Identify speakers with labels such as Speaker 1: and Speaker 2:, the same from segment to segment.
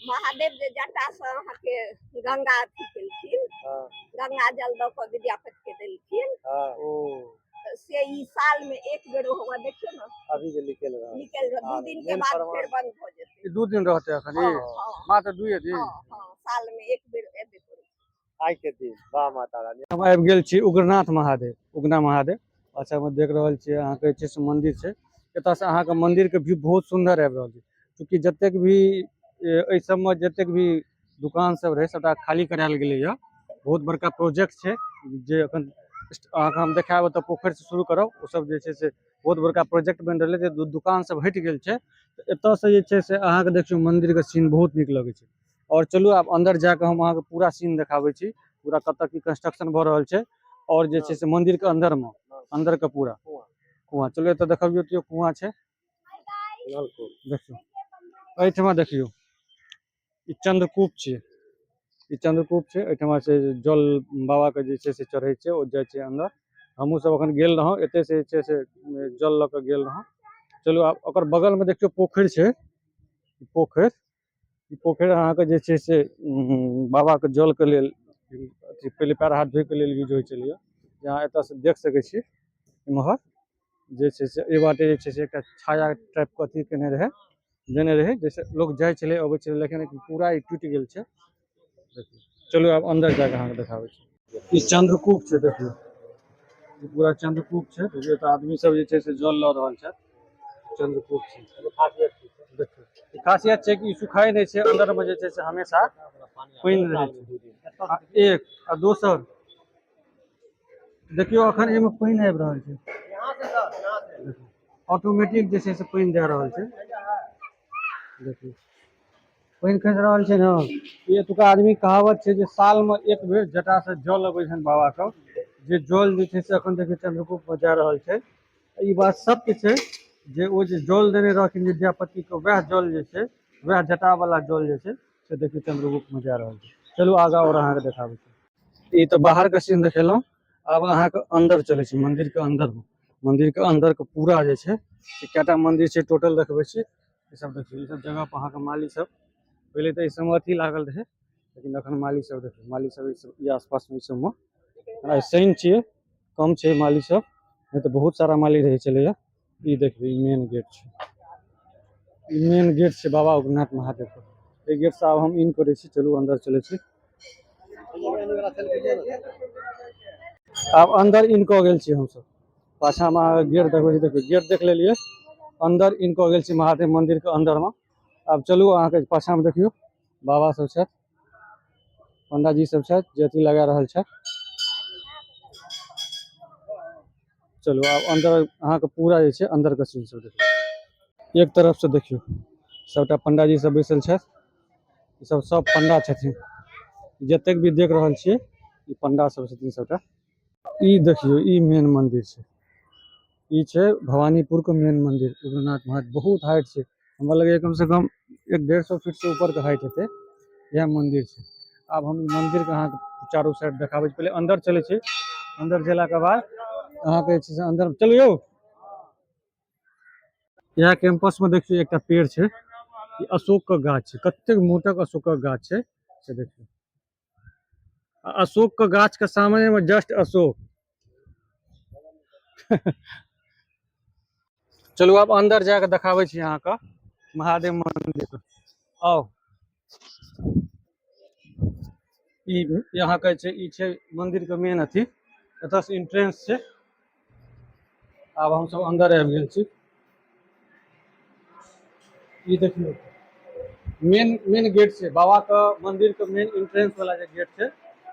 Speaker 1: महादेव जे जटा से अहाँ के गंगा अथी केलखिन, गंगा जल दऽ कऽ विद्यापति के देलखिन। से ई साल में एक बेर हुआ, देखियो ना
Speaker 2: अभी जे निकल रहा
Speaker 1: निकल रहा, 2 दिन के बाद फिर बंद हो जेतै।
Speaker 2: 2 दिन रहते अखन मात्र 2 दिन।
Speaker 1: साल में एक बेर एबे करै
Speaker 2: आइ के दिन। वाह माता रानी। हम आबि गेल छी उग्रनाथ महादेव, उगना महादेव। अच्छा में देख रहल छी अहाँ के छै मंदिर छै। एतऽ से अहाँ के मंदिर के व्यू बहुत सुंदर आबि रहल छै, क्योंकि जतेक भी एहि सब में जतेक भी दुकान सब रहे सबटा खाली करायल गेलै है। बहुत बड़का प्रोजेक्ट छै जे अखन अहाँ के हम देखायब। ओतऽ पोखरि से शुरू करब, ओ सब जे छै से बहुत बड़का प्रोजेक्ट बनि रहलै, जे दुकान सब हटि गेल छै। एतऽ से जे छै से अहाँ के देखियो मंदिर के सीन बहुत नीक लगै छै। और चलू आब अंदर जाके हम अहाँ के पूरा सीन देखाबै छी, पूरा कतऽ की कंस्ट्रक्शन भऽ रहल छै। और जे छै से मंदिर के अंदर में, अंदर के पूरा कुआं। चलू एतऽ देखबियो कि कुआं छै, देखियो एहिठमा देखियो ई चंद्रकूप छै। ई चंद्रकूप छै, एहिठमा से जल बाबा के जे छै से चढ़ै छै, ओ जाइ छै अंदर। हमहूँ सब अखन गेल रहौं, एते से जे छै से जल लऽ के गेल रहौं। चलू आब ओकर बगल में देखियो पोखरि छै। पोखरि, ई पोखरि अहाँ के जे छै से बाबा के जल के लेल पहिले पैर हाथ धोय के लेल यूज होइ छलै। यहाँ एतऽ से देख सकै छी इम्हर जे छै से एहि बाटे जे छै से एकटा छाया टाइप के अथी केने रहे, देने रहे, जैसे लोग जाइ छलै अबै छलै, लेकिन पूरा ई टूटि गेल छै। चलू आब अंदर जाके अहाँ के देखाबै छी। ई चंद्रकूप छै, देखियो ई पूरा चंद्रकूप छै। देखियो तऽ आदमी सब जे छै से जल लऽ रहल छै। चंद्रकूप छै, देखियो ई खासियत छै कि ई सुखाय नहीं छै। अंदर में जे छै से हमेशा पानि रहै छै। एक आ दोसर देखियो अखन एहिमे पानि आबि रहल छै, ऑटोमेटिक जे छै से पानि जा रहल छै। देखियो पानि खसि रहल छै ने। ई एतुका आदमी कहावत छै जे साल में एक बेर जटा से जल अबै छनि बाबा के। जे जल जे छै से अखन देखियो चंद्रकूप में जा रहल छै। ई बात सत्य छै जे ओ जे जल देने रहथिन विद्यापति के, वएह जल जे छै, वएह जटा वाला जल जे छै से देखियो चंद्रकूप में जा रहल छै। चलू आगाँ और अहाँ के देखाबै छी। ई तो बाहर के सीन देखेलहुँ, अब अहाँ के अंदर चलै छी, मंदिर के अंदर में। मंदिर के अंदर के पूरा जे छै कएटा मंदिर छै टोटल देखबै छी। ई सब देखियो, ई सब जगह पर अहाँ के माली सब पहले तो इस समय अथी लागल रहे, लेकिन अखन माली सब देखियो, माली सब ई आसपास में ई सब में आई शनि छियै, कम छै माली सब, नहीं तो बहुत सारा माली रहे छलैया। ई देखियो ई मेन गेट छै, ई मेन गेट छै बाबा उग्रनाथ महादेव के। एहि गेट से आब हम इन करै छी। चलू अंदर चलै छी। आब अंदर इन कऽ गेल छी हमसब। पाछा में गेट देखबै छी, देखियो गेट देख लेलियै। अंदर इन कऽ गेल छी महादेव मंदिर के अंदर में। आब चलू अहाँ के पाछा में देखियो बाबा सब छथि, पंडाजी सब छथि जे अथी लगा रहल छथि। चलू आब अंदर अहाँ के पूरा जे छै अंदर के सीन सब देखियो। एक तरफ से देखियो सबटा पंडाजी सब बैसल छथि। ई सब पंडा छथिन, जतेक भी देख रहल छियै ई पंडा सब छथिन सबटा। ई देखियो ई मेन मंदिर छै, ई छै भवानीपुर के मेन मंदिर उग्रनाथ महादेव। बहुत हाइट छै, हमरा लगैया कम से कम 150 फीट से ऊपर के हाइट हेतै। यह मंदिर छै। आब हम मंदिर के अहाँ के चारू साइड देखाबै छी। पहले अंदर चलै छी, अंदर गेला के बाद अहाँ के जे छै से अंदर चलू यौ। यह कैंपस में देखियो एकटा पेड़ छै, ई अशोक के गाछ छै। कतेक मोटक अशोक के गाछ छै से देखियो। अशोक के गाछ के सामने में जस्ट अशोक। चलू आब अंदर जाके देखाबै छी अहाँ के महादेव मंदिर। आओ ई यहाँ के छै, ई छै मंदिर के मेन अथी, एतऽ से एंट्रेंस छै। आब हम सब अंदर आबि गेल छी। ई देखियो मेन गेट छै बाबा के मंदिर के, मेन एंट्रेंस वाला जे गेट छै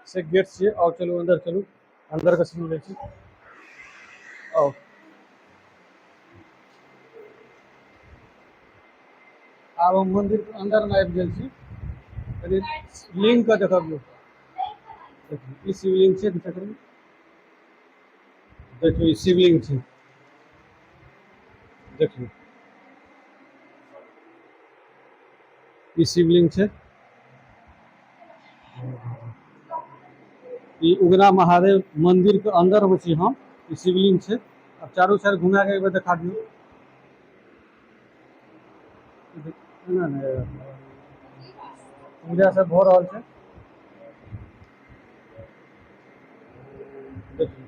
Speaker 2: से गेट छियै। और चलू अंदर चलू, अंदर के सीन लै छी। आओ आब हम मंदिर के अंदर में आबि गेल छी। कनी लिंग के देखबियो, ई शिवलिंग छै। देखियो ई शिवलिंग छै, देखियो ई शिवलिंग छै। ई उगना महादेव मंदिर के अंदर में छी हम। ई शिवलिंग छै। अब चारू साइड घुमा के एक बार देखा दियो। पूजा सब हो रहल छै। देखिए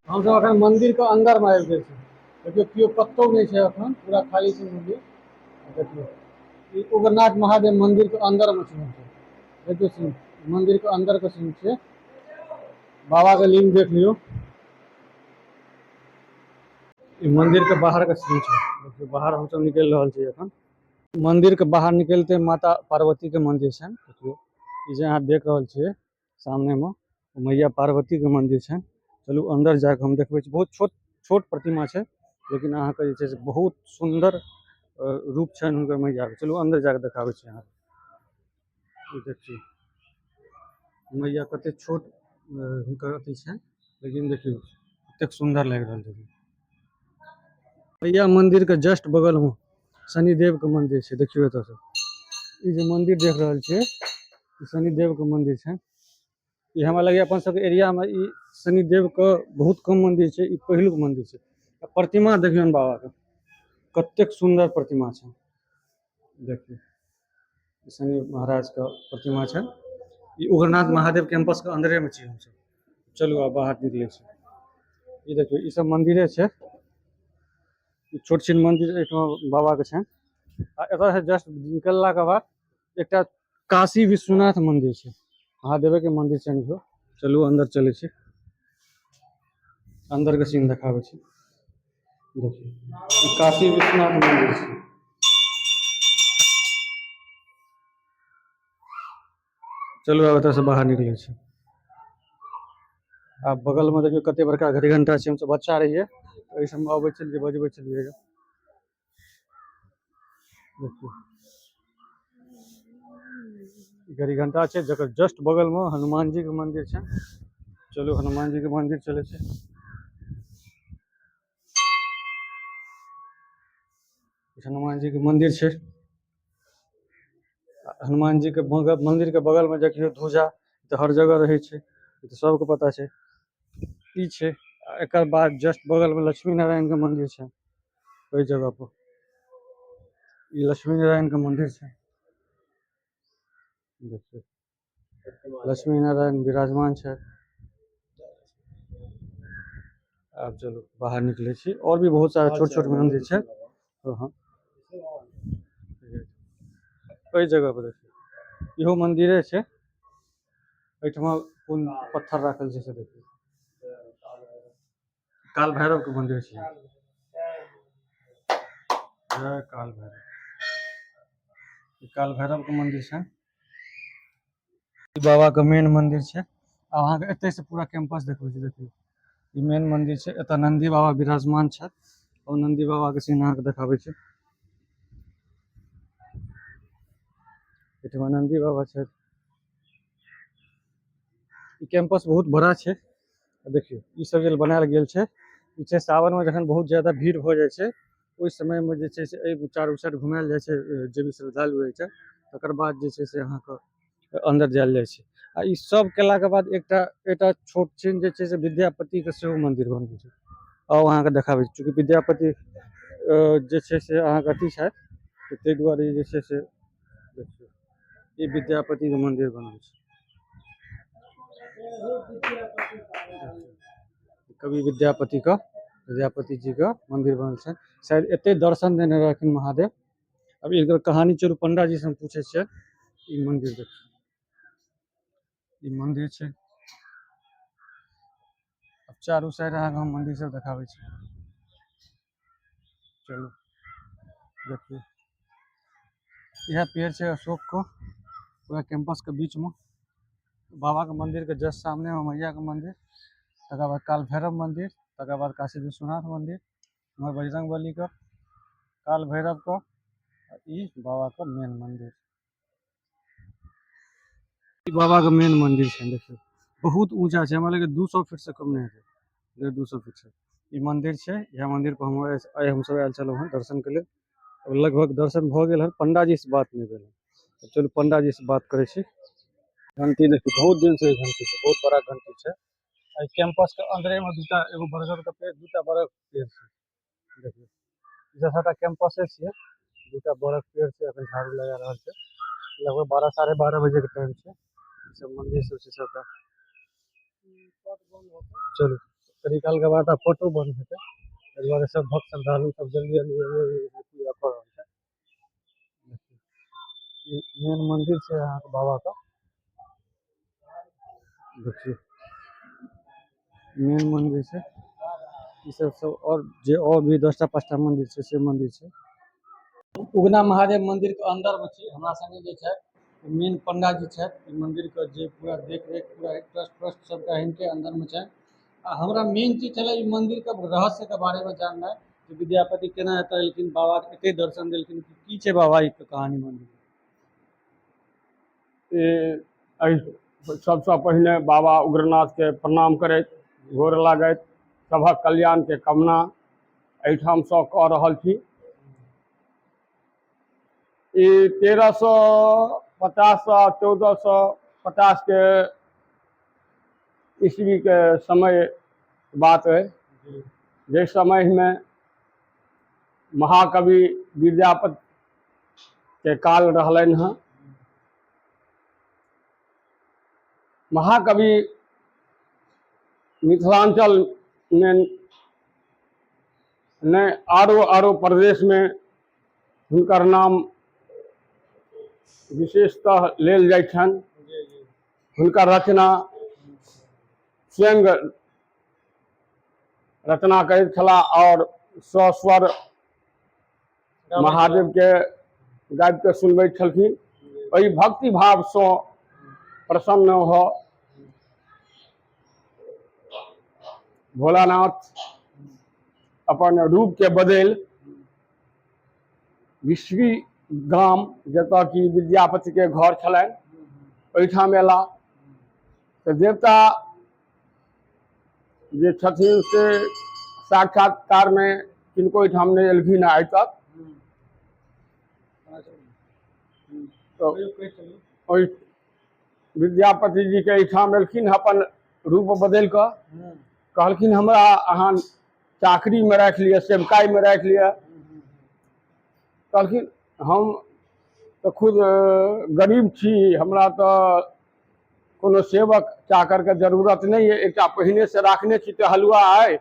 Speaker 2: हम सब अखन मंदिर के अंदर में आबि गेल छी। देखियो केओ कतौ नहीं छै अखन, पूरा खाली छै मंदिर। देखियो ई उग्रनाथ महादेव मंदिर के अंदर में छै। देखियो सीन, मंदिर के अंदर के सीन छै। बाबा के लिंग देख लियो। ई मंदिर के बाहर के सीन छै। देखियो बाहर हम सब निकल रहल छी अखन। मंदिर के बाहर निकलते माता पार्वती के मंदिर छै। देखियो ई जे अहाँ देख रहल छियै सामने में मैया पार्वती के मंदिर छै। चलू अंदर जाके हम देखबै छी। बहुत छोट छोट प्रतिमा छै, लेकिन अहाँके जे छै से बहुत सुंदर रूप छनि हुनकर मैया के। चलू अंदर जाके देखाबै छी अहाँ। ई देखियो मैया कते छोट हुनकर अथी छै, लेकिन देखियो कतेक सुंदर लागि रहल छै। मैया मंदिर के जस्ट बगल में शनिदेव के मंदिर छै। देखियो एतऽ से ई जे मंदिर देख रहल छियै ई शनिदेव के मंदिर छै। ई हमरा लगैया अपन सबके एरिया में ई शनिदेव के बहुत कम मंदिर छै। ई पहिलुक मंदिर छै। प्रतिमा देखियौन बाबा के, कतेक सुंदर प्रतिमा छै। देखियो शनि महाराज के प्रतिमा छै। ई उग्रनाथ महादेव कैंपस के अंदरे में छी हम सब। चलू आब बाहर निकले छी। ई देखियो ई सब मंदिरे छै। छोट छिन मंदिर एठमा बाबा के छनि। आ एतऽ से जस्ट निकलला के बाद एकटा काशी विश्वनाथ मंदिर छै, महादेव के मंदिर छनि इहो। चलू अंदर चलै छी, अंदर के सीन देखाबै छी। देखियो ई काशी विश्वनाथ मंदिर छै। चलू आब एतऽ से बाहर निकलै छी। आ बगल में देखियो कते बड़का घड़ी घंटा छै। हम सब बच्चा रहियै एहि सब में अबै छलियै, बजबै छलियै। देखियो घड़ी घंटा छै, जकर जस्ट बगल में हनुमान जी के मंदिर छै। चलू हनुमान जी के मंदिर चलै छै। हनुमान जी के मंदिर छै। हनुमान जी के मंदिर के बगल में देखियो ध्वजा तऽ हर जगह रहै छै, ई तऽ सबके पता छै। ई छै एकर बाद जस्ट बगल में लक्ष्मी नारायण के मंदिर छै। ओहि जगह पर ई लक्ष्मी नारायण के मंदिर छै। देखियो लक्ष्मी नारायण विराजमान छै। आब चलू बाहर निकले छी। और भी बहुत सारा छोट छोट मंदिर छै। ओहि जगह पर देखियो इहो मंदिरे छै। एहिठमा कोन पत्थर राखल छै से देखियो। काल भैरव के मंदिर छै। जय काल भैरव। ई काल भैरव के मंदिर छै। ई बाबा के मेन मंदिर छै। अब अहाँ के एतय से पूरा कैंपस देखबै छी। देखियो ई मेन मंदिर छै। एतऽ नंदी बाबा विराजमान छथि और नंदी बाबा के सीन अहाँके देखाबै छी। एठमा नंदी बाबा छथि। ई कैंपस बहुत बड़ा छै। देखियो ई सब जे बनायल गेल छै ई छै सावन में जखन बहुत ज्यादा भीड़ भऽ जाइ छै ओहि समय में जे छै से एहि चारू साइड घुमायल जाइ छै। जे भी श्रद्धालु रहै छै तकर बाद जे छै से अहाँके अंदर जायल जाइ छै। आ ई सब केला के बाद एकटा छोट छिन जे छै से विद्यापति के सेहो मंदिर बनबै छै। आउ अहाँके देखाबै छी। चूँकि विद्यापति जे छै से अहाँके अथी छथि ताहि दुआरे जे छै से देखियो ई विद्यापति के मंदिर बनल छै। कवि विद्यापति जी का मंदिर बनल छै। शायद एते दर्शन देने रहथिन महादेव। अब एकर कहानी चलू पंडा जी से हम पूछे छियै। ई मंदिर देखियो ई मंदिर छै। अब चारू साइड अहाँके हम मंदिर सब देखाबै छी। चलू देखियो यह पेड़ छै अशोक को पूरा कैंपस के बीच में। बाबा के मंदिर के जस्ट सामने में मैया के मंदिर, तकर बाद काल भैरव मंदिर, तकर बाद काशी विश्वनाथ मंदिर, बजरंग बली का, काल भैरव का, ई बाबा का मेन मंदिर। ई बाबा का मेन मंदिर छै। देखियो बहुत ऊंचा छै। हमरा लगे 200 फीट से कम नहीं है, 200 फीट से ई मंदिर छै। यह मंदिर पर हम सब आयल छलहुँ हैं दर्शन के लिए। लगभग दर्शन भऽ गेल है। पंडा जी से बात नहीं भेल है। चलू पंडा जी से बात करे छी। घंटी देखियो बहुत दिन से घंटी छै, बहुत बड़ा घंटी छै। कैंपस के अंदरे में दूटा एगो बरगद के पेड़, दूटा बरगद के पेड़ छै। देखियो सबटा कैंपसे छियै, दूटा बड़क पेड़ छै, अखन झाड़ू लगा रहल छै, लगभग 12 साढ़े 12 बजे के टाइम छै। ई सब मंदिर सब छै सबटा। चलू कनी काल के बाद फोटो बंद हेतै, एहि दुआरे सब भक्त श्रद्धालु सब जल्दी जल्दी पूजा कऽ रहल छै। ई मेन मंदिर छै अहाँके बाबा का, देखिए मेन मंदिर छै। ई सब और जे और भी 10टा 5टा मंदिर छै से मंदिर छै। उगना महादेव मंदिर के अंदर में छी, हमरा संगे जे छै मेन पंडा जी छै, ई मंदिर के जे पूरा देख रेख पूरा ट्रस्ट सबटा हिनके अंदर में छै। आ हमरा मेन चीज छलै ई मंदिर के रहस्य के बारे में जाननाइ, कि विद्यापति केना एतऽ एलखिन, बाबा एते दर्शन देलखिन, की छै बाबा ई कहानी मंदिर।
Speaker 3: सबसे पहिने बाबा उग्रनाथ के प्रणाम करैत, गोर लागैत, सबक कल्याण के कामना एहिठाम सँ कऽ रहल छी। ई 1350 सँ 1450 के ईस्वी के समय बात है, जे समय में महाकवि विद्यापति के काल रहलनि हैं। महाकवि मिथिलांचल में ने आरो प्रदेश में हुनकर नाम विशेषतः लेल जाइ छनि। हुनकर रचना स्वयं रचना करैत छलाह और सस्वर महादेव के गाबि के सुनबैत छलखिन। ओहि भक्ति भाव से प्रसन्न हो भोलानाथ अपन रूप के बदल विश्वी गाम, जतऽ कि विद्यापति के घर छलनि, ओहिठाम एला। तो देवता जे छथिन से साक्षात्कार में किनको ठाम नहीं एलखिन आइ तक। तो ओहि विद्यापति जी के ठाम एलखिन, अपन रूप बदल कऽ कहलखिन हमरा अहाँ चाकरी में राखि लिअ, सेवकाई में राखि लिअ। कहलखिन हम तो खुद गरीब छी, हमरा तो कोनो सेवक चाकर के जरूरत नहीं है, एक पहिने से राखने छी तो हलुआ है,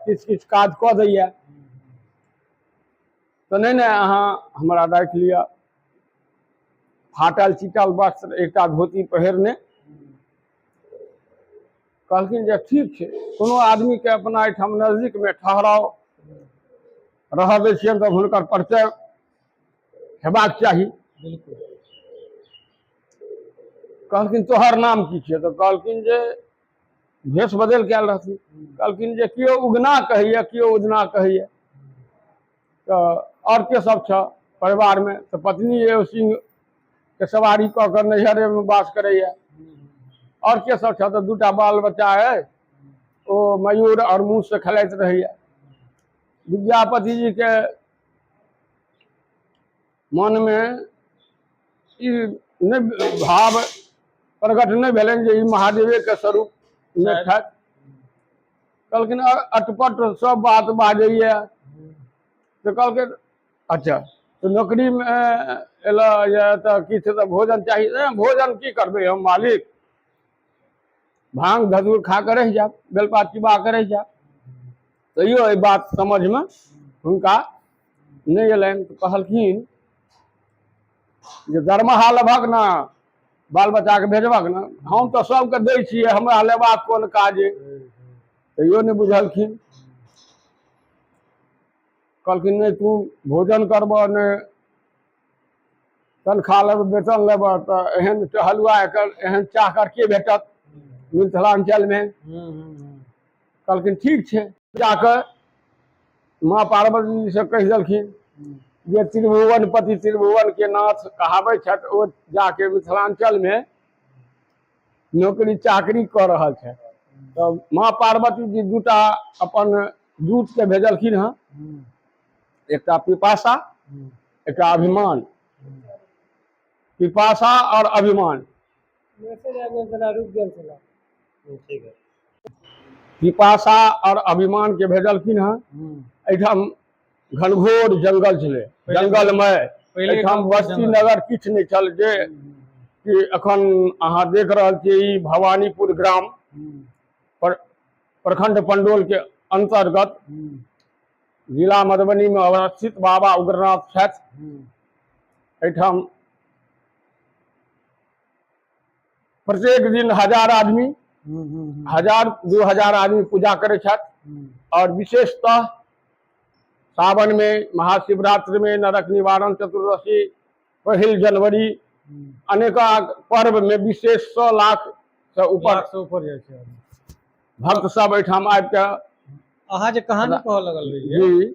Speaker 3: किछ किछ काज कऽ दैया। तो नहीं अहाँ हमरा राखि लिअ। फाटल चिटल वस्त्र एक धोती पहिरने कहलखिन जे ठीक है, कोनो आदमी के अपना एठाम नजदीक में ठहराव रह दै छियनि तऽ हुनकर परिचय हेबाक चाही। कहलखिन तोहर नाम की छै? तो कहलखिन जे भेष बदल के आयल रहथिन। कहलखिन जे कियो उगना कहैया, कियो उजना कहैया। तो और के सब छ परिवार में? तो पत्नी एगो सिंह के सवारी कऽ के नैहरे में वास करैया। और के सब छ? तो 2टा बाल बच्चा है, ओ मयूर और मूस से खेलाइत रहैया। विद्यापति जी के मन में ई नहीं भाव प्रकट नहीं भेलनि जे ई महादेवे के स्वरूप में छथि। कहलखिन अटपट सब बात बाजैया। तो कहलखिन अच्छा तो नौकरी में एला या तो किछु तो भोजन चाहिए। भोजन की करबे हम मालिक, भांग धतूर खा कर रह जाब, बेलपात चिबा कर रह जाब। तैयो ये बात समझ में हुनका नहीं एलनि। तो कहलखिन जे दरमाहा लेबक ना, बाल बच्चा के भेजबक ना, हम तो सबके दै छियै, हमरा लेबाक कोन काज है। तैयो नहीं बुझलखिन। कहलखिन नहीं तू भोजन करब, नहीं तनख्वाह लेब, वेतन लेब, तो एहन टहलुआ एहन चाकर के भेटत मिथिलांचल में। कहलखिन ठीक है। जाकर माँ पार्वती जी से कह देलखिन जे त्रिभुवनपति त्रिभुवन के नाथ कहावै छथि, ओ जाके मिथिलांचल में नौकरी चाकरी कर रहल है। तो माँ पार्वती जी 2टा अपन दूत के भेजलखिन हैं, एकटा पिपासा एकटा अभिमान। पिपासा और अभिमान पिपासा और अभिमान के भेजलखिन हैं। एठाम घनघोर जंगल छलै, जंगलमय। एहिठाम बस्ती नगर किछु नहीं छल। जे कि अखन अहाँ देख रहल छियै, ई भवानीपुर ग्राम प्रखंड पंडोल के अंतर्गत जिला मधुबनी में अवस्थित बाबा उग्रनाथ छथि। एहिठाम प्रत्येक दिन 1000 आदमी 1000-2000 आदमी पूजा करे छथि। और विशेषतः सावन में, महाशिवरात्रि में, नरक निवारण चतुर्दशी, 1 जनवरी, अनेका पर्व में विशेष 100 लाख से ऊपर भक्त सब एठाम आबि के
Speaker 2: अहाँ जे कहानी कहऽ लगल रहियै
Speaker 3: जी,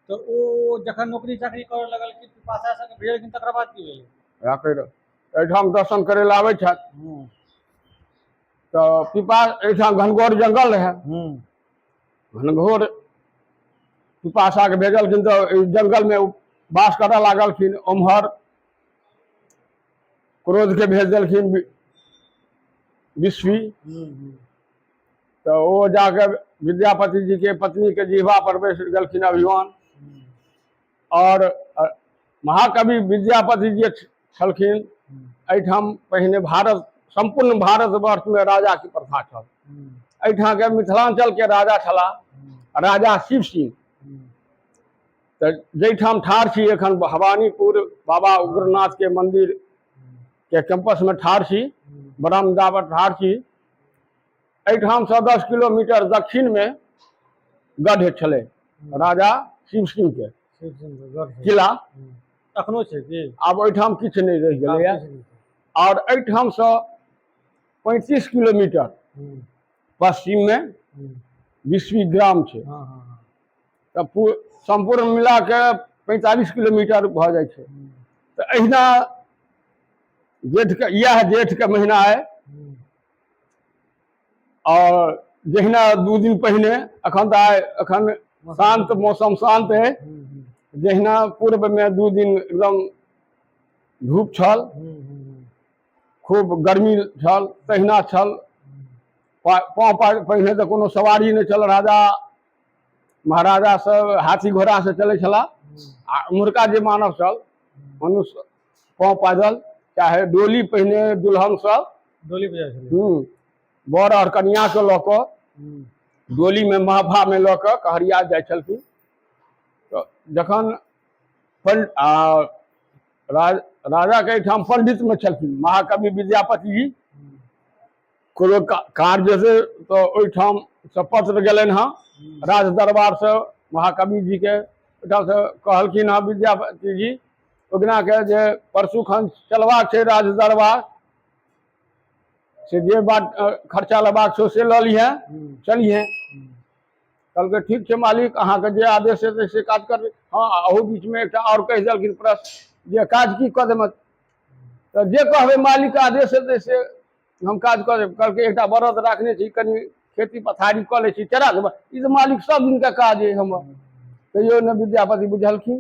Speaker 2: तो ओ जखन नौकरी चाकरी करऽ लगल कि पिपासा संग भेल कि तकर बाद की भेलै?
Speaker 3: एठाम दर्शन करे ला आबै छथि। तो एठाम घनघोर जंगल रहे, घनघोर पिपासा के भेजलखिन तो जंगल में वास करऽ लागलखिन। उम्हर क्रोध के भेज देलखिन विश्वी। तो वो जाके विद्यापति जी के पत्नी के जिह्वा पर बैस गेलखिन अभिमान। और महाकवि विद्यापति जी छलखिन। एठाम पहिने भारत, संपूर्ण भारतवर्ष में राजा की प्रथा छल। एठाम के मिथिलांचल के राजा छला राजा शिव सिंह। तो जैठाम ठाढ़ छी एखन भवानीपुर बाबा उग्रनाथ के मंदिर के कैंपस में ठाढ़ छी, बरामदा पर ठाढ़ छी। एठाम से 10 किलोमीटर दक्षिण में गढ़ छले राजा शिव सिंह के किला।
Speaker 2: अखनो छै कि?
Speaker 3: आब ओहिठाम किछु नहीं रह गेलै। और एठाम से 35 किलोमीटर पश्चिम में विश्वी ग्राम छै। तो संपूर्ण मिला के 45 किलोमीटर भ जाय छै। तो अहिना जेठ के महीना है। और जहिना 2 दिन पहिने, अखन शांत मौसम शांत है। जहिना पूर्व में 2 दिन एकदम धूप छल, खूब गर्मी छल, तहिना छल। पहिने तो कोनो सवारी नहीं छल। राजा महाराजा सब हाथी घोड़ा से चले छला। आ उम्हरका जे मानव छल, मनुष्य पाँव पैदल, चाहे डोली पहिने दुल्हन सब
Speaker 2: डोली बजा छलै।
Speaker 3: बर और कन्या के लऽ कऽ डोली में महफा में लऽ कऽ कहरिया जाइ छलखिन। तो जखन राजा के एठाम पंडित में छलखिन महाकवि विद्यापति जी। कोनो कार्य से तो ओहिठाम से पत्र गेलनि हाँ राज दरबार से महाकवि जी के। ओहिठाम से कहलखिन हाँ विद्यापति जी उगना के जे परसू खन चलबाक छै राज दरबार, से जे बात खर्चा लेबाक छौ से लऽ लिहे, चलिहे। कहलकै ठीक छै मालिक, अहाँ के जे आदेश हेतै से काज करबै। हाँ, ओहू बीच में एकटा और कहि देलखिन प्रश्न जे काज की कऽ देबै? तो जे कहबै मालिक आदेश हेतै से हम काज कऽ देब। कहलकै एकटा बरद राखने छी, कनि खेती पथारी कऽ लै छी, चरा देबै। ई तो मालिक सब दिन का काज है हमर। तैयो ने विद्यापति बुझलखिन।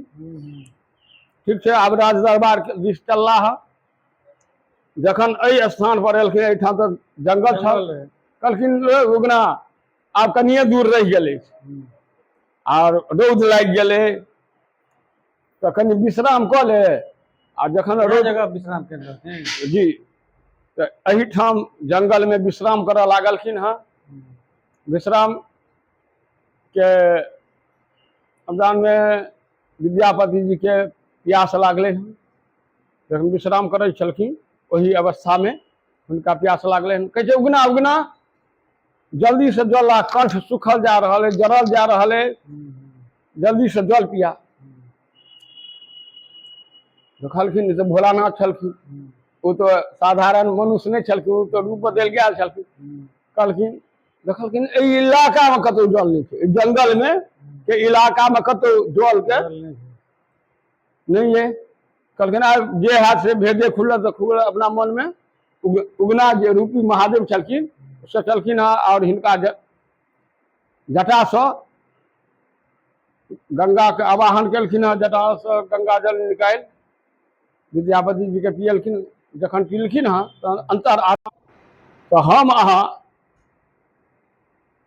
Speaker 3: ठीक छै, आब राज दरबार के दिस चलला है। जखन एहि स्थान पर एलखिन, एठाम तो जंगल छल। कहलखिन उगना आब कनिए दूर रह गेलै और रौद लागि गेलै, तो कनि विश्राम कऽ ले। आ जखन
Speaker 2: जगह विश्राम केंद्र
Speaker 3: जी, तो एहिठाम जंगल में विश्राम करऽ लागलखिन हाँ। विश्राम के अवदान में विद्यापति जी के प्यास लागले हैं। जखन विश्राम करै छलखिन वही अवस्था में उनका प्यास लागले हैं। कहै छै उगना उगना जल्दी से जल ला, कंठ सुखल जा रहा है, जरल जा रहा है, जल्दी से जल पिया। देखलखिन तो भोलानाथ छलखिन। वो तो साधारण मनुष्य नहीं छलखिन, वो तो रूप बदल गया छलखिन। कहलखिन देखलखिन एहि इलाका में कतौ जल नहीं छै, जंगल में के इलाका में कतौ जल के नहीं है। कहलखिन आब जे हाथ से भेदे खुलल तो खुलल। अपना मन में उगना जे रूपी महादेव छलखिन से चलखिन हाँ। और हिनका जटा से गंगा के आवाहन केलखिन हाँ। जटा से गंगा जल निकाल विद्यापति जी के पियलखिन। जखन पिलखिन हाँ तो अंतर आत्मा, तो हम अहाँ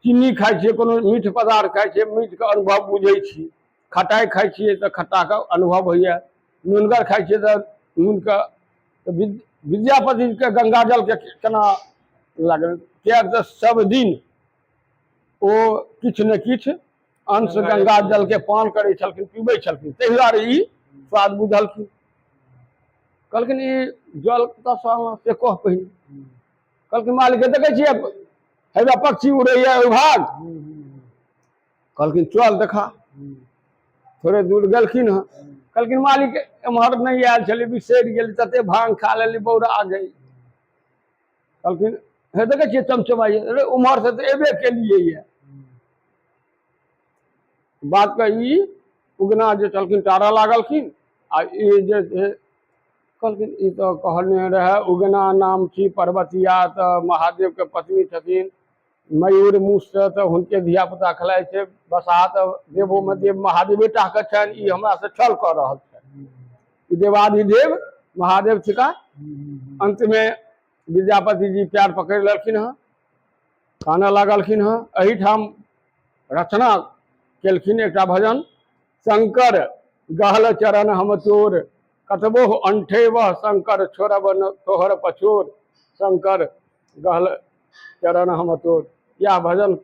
Speaker 3: चीनी खाइ छियै, कोनो मीठ पदार्थ खाइ छियै, मीठ के अनुभव बुझै छी। खटाई खाई छियै तऽ खट्टा के अनुभव होइए, नूनगर खाई छियै तऽ नून के। तऽ विद्यापति के गंगा जल के केना लागल, किया तऽ सब दिन ओ किछु ने किछु अंश गंगा जल के पान करै छलखिन, पीबै छलखिन, ताहि दुआरे ई स्वाद बुझलखिन। कहलखिन ई जल कतऽ से कह पहिने। कहलखिन मालिक देखै छियै हैजा पक्षी उड़ैया ओहि भाग। कहलखिन चल देखा। थोड़े दूर गेलखिन हँ, कहलखिन मालिक एम्हर नहीं आयल छलै, बिसरि गेल, तते भांग खा लेली बौरा गई। कहलखिन हे देखे छियै चमचमाइए, अरे उम्हर से तो एबे केलिए ये। बात कही उगना जे चलखिन टारा लागलखिन आ ई जे कहलखिन ई तो कहने रहे उगना नाम छी पर्वतिया, तऽ महादेव के पत्नी छथिन, मयूर मूस से तो हुनके धिया पुता खलाय छै, बसा तऽ देवो में देव महादेवे टा के छनि, ई हमरा से छल कऽ रहल छै। देवाधिदेव महादेव थिका। अंत में विद्यापति जी पैर पकड़ लेलखिन हँ, कानऽ लागलखिन हँ। एहिठाम रचना केलखिन एकटा भजन, शंकर गहल चरण हम तोर, कतबो अंठे वह शंकर छोड़ब न तोहर पछोर, शंकर गहल चरण हम तोर। यह भजन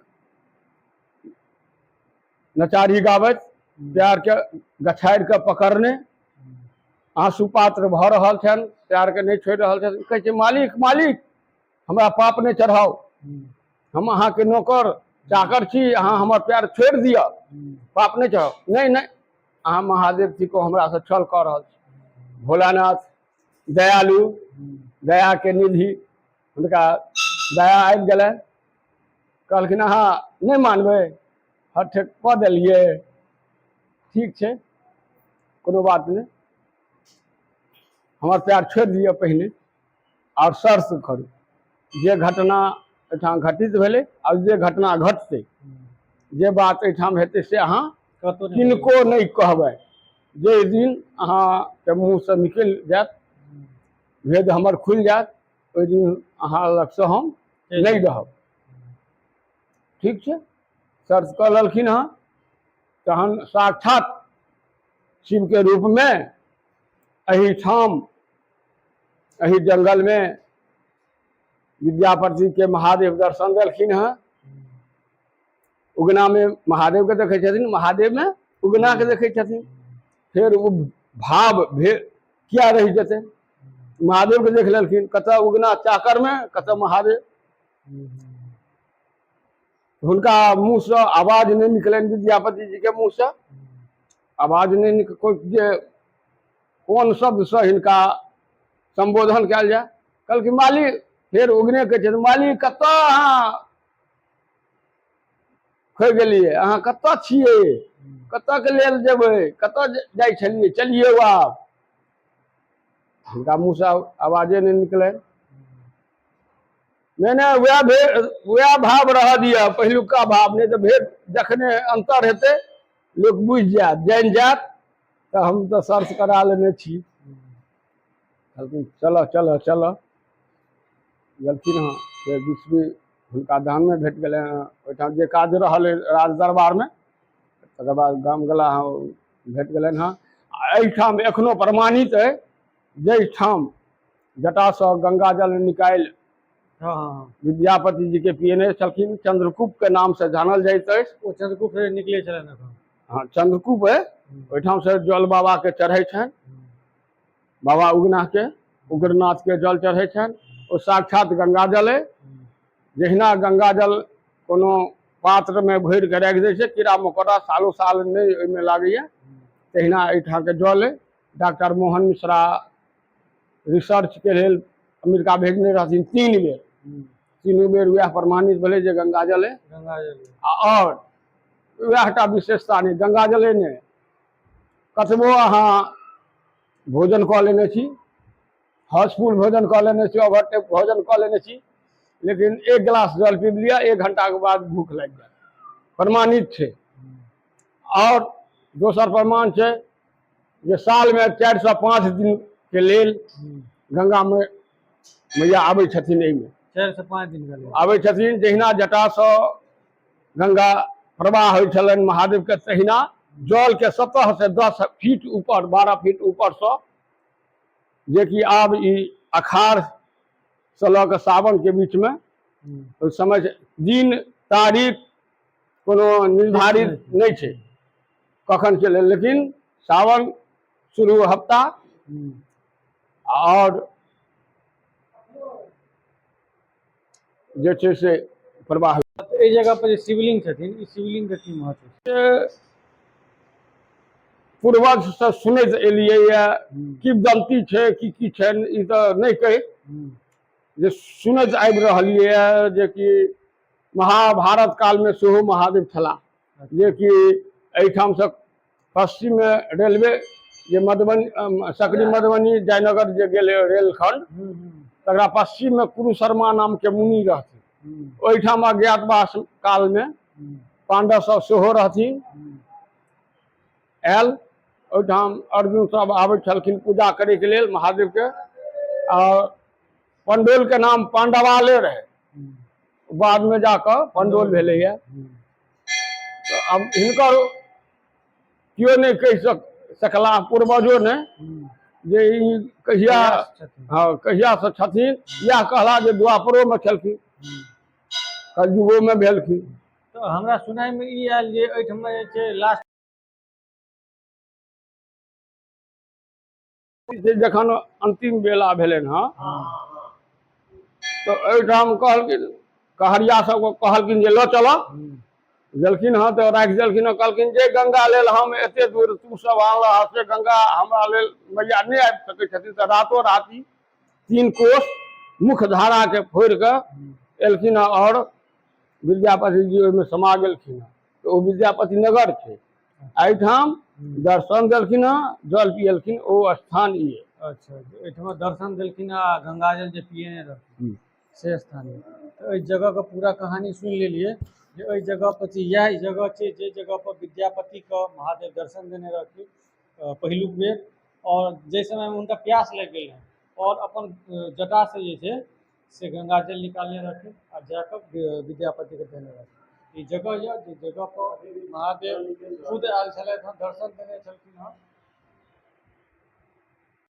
Speaker 3: नचारी गावत प्यार के गछारि के पकड़ने, आंसू पात्र भऽ रहल छनि, प्यार के नहीं छोड़ि रहल छथि। कहै छै मालिक मालिक हमरा पाप नहीं चढ़ाओ, हम अहाँ के नौकर चाकर छी, अहाँ हमर प्यार छोड़ि दिअ, पाप नहीं चढ़ाओ। नहीं नहीं अहाँ महादेव जी को हमरा से छल कऽ रहल छी। भोलानाथ दयालु, दया के निधि, हुनका दया आबि गेलनि। कहलखिन अहाँ नहीं मानबै, हठ कऽ देलियै, ठीक छै कोनो बात नहीं, हमर प्यार छोड़ि दिअ पहिने, और सर्स करू जे घटना एहिठाम घटित भेलै और जे घटना घटतै, जे बात एहिठाम हेतै से अहाँ किनको नहीं कहबै। जे दिन अहाँ के मुँह से निकलि जायत, भेद हमर खुलि जायत, ओहि दिन अहाँ लग से हम नहीं रहब, ठीक छै। सर्स कऽ लेलखिन हँ। तहन साक्षात शिव के रूप में एहिठाम एहि जंगल में विद्यापति के महादेव दर्शन देलखिन हँ। उगना में महादेव के देखे छथिन, महादेव में उगना के देखे छथिन। फिर वो भाव किया रही जेते, महादेव के देख लेलखिन, कतऽ उगना चाकर में, कतऽ महादेव। हुनका मुँह से आवाज नहीं निकलनि, विद्यापति जी के मुँह से आवाज नहीं निकल, कोई जे कौन शब्द से हिनका संबोधन कयल जाय। कहलखिन मालिक, फिर उगने के छथिन मालिक कतऽ अहाँ खोइ गेलियै, अहाँ कतऽ छियै, कतऽ के लेल जेबै, कतऽ जाइ छलियै, चलिए आब। हुनका मुँह से आवाजे नहीं निकले। नहीं वह भाव रह दिया, पहिलुका भाव, नहीं तो भेद जखने अंतर हेतै लोग बुझि जायत, जानि जायत, तो हम तो सर्च करा लेने छी। कहलखिन चलऽ चलऽ चलऽ, गेलखिन हँ। फिर विष्णु हुनका धाम में भेट गेलै हँ, ओहिठाम जे काज रहल राज दरबार में, तकर बाद गाम गेला हँ, भेट गेलनि हँ। एहिठाम एखनो प्रमाणित है, जाहिठाम जटा से गंगा जल निकालि विद्यापति जी के पियने छलखिन, चंद्रकूप के नाम से जानल जाइत अछि।
Speaker 2: ओ चंद्रकूप निकले छलनि।
Speaker 3: हाँ चंद्रकूप है, ओहिठाम से जल बाबा के चढ़ै छनि, बाबा उगना के, उग्रनाथ के जल चढ़ै छनि। ओ साक्षात गंगा जल है। जहिना गंगा जल कोनो पात्र में भरि के राखि दै छै, कीड़ा मकोड़ा सालो साल नहीं ओहिमे लागैया, तहिना एहिठाम के जल है। डॉक्टर मोहन मिश्रा रिसर्च के लेल अमेरिका भेजने रहथिन 3 बेर, तीनों बेर वह प्रमाणित भेलै जे गंगा जल है। और वहटा विशेषता नहीं, गंगा जले ने कतबो अहाँ भोजन कऽ लेने छी, हाउसफुल भोजन कऽ लेने छी, ओवरटेक भोजन कऽ लेने छी, लेकिन एक गिलास जल पी लिया, 1 घंटा के बाद भूख लग जाए, प्रमाणित छै। और दोसर प्रमाण छै जे साल में 4 से 5 दिन के लेल गंगा में मैया आबै छथिन, एहिमे
Speaker 2: 4 से 5 दिन के लेल
Speaker 3: आबै छथिन। जहिना जटा से गंगा प्रवाह होइ छलनि महादेव के, तहिना जल के सतह से 10 फीट ऊपर 12 फीट ऊपर से जे कि आब ई अखाड़ से लऽ के सावन के बीच में उस समय दिन तारीख कोनो निर्धारित नहीं छै कखन चले, लेकिन सावन शुरू हफ्ता और जे छै से प्रवाह
Speaker 2: एहि जगह पर जे शिवलिंग छथिन, ई शिवलिंग के की महत्व छै?
Speaker 3: पूर्वज से सुनैत एलियै या किंवदंती छै की छै ई तऽ नहीं कही, जे सुनैत आबि रहलियै है जे कि महाभारत काल में सेहो महादेव छलाह, जे कि एहिठाम से पश्चिम में रेलवे जे मधुबनी सकरी मधुबनी जयनगर जे गेले रेलखंड तकरा पश्चिम में कुरुशर्मा नाम के मुनि रहथिन, ओहिठाम अज्ञातवास काल में पांडव सब सेहो रहथिन आयल, ओहिठाम अर्जुन सब आबै छलखिन पूजा करे के लेल महादेव के, और पंडोल के नाम पांडवाले रहे, बाद में जाकर पंडोल भेले है। तो अब हिनकर क्यों नहीं कह सकला पूर्वजों ने जे ई कहिया हाँ कहिया से छथिन, या कहला जे द्वापरो में छलखिन कलयुगो में भेलखिन।
Speaker 2: तो हमरा सुनाई में ई आयल जे एहिठाम जे छै लास्ट
Speaker 3: जखन अंतिम बेला भेलन हाँ तो एहिठाम कहलखिन कहरिया सबको कहलखिन जे लो चलो, गेलखिन हाँ तो राखि देलखिन, कहलखिन जे गंगा लेल हम एते दूर तू सब आनल से गंगा हमरा लेल मैया नहीं आबि सकै छथिन, तो रातो राति 3 कोस मुख्य धारा के फोड़ के एलखिन और विद्यापति जी ओहिमे समा गेलखिन। तो ओ विद्यापति नगर छै, एहिठाम दर्शन देलखिन, जल पियलखिन, ओ स्थान ई है।
Speaker 2: अच्छा, एहिठाम दर्शन देलखिन आ गंगाजल जे पियने रहथिन से स्थान है। तो एहि जगह के पूरा कहानी सुन लेलिए जे एहि जगह पर यह जगह छै जे जगह पर विद्यापति के महादेव दर्शन देने रहथिन पहिलुक बेर, और जे समय में उनका प्यास लग गेल है और अपन जटा से जे छै से गंगाजल निकालने रहथिन आ जाकर विद्यापति के देने रहथिन। ई जगह यऽ जे जगह पर महादेव खुद आयल छलथि हँ, दर्शन देने छलखिन हँ।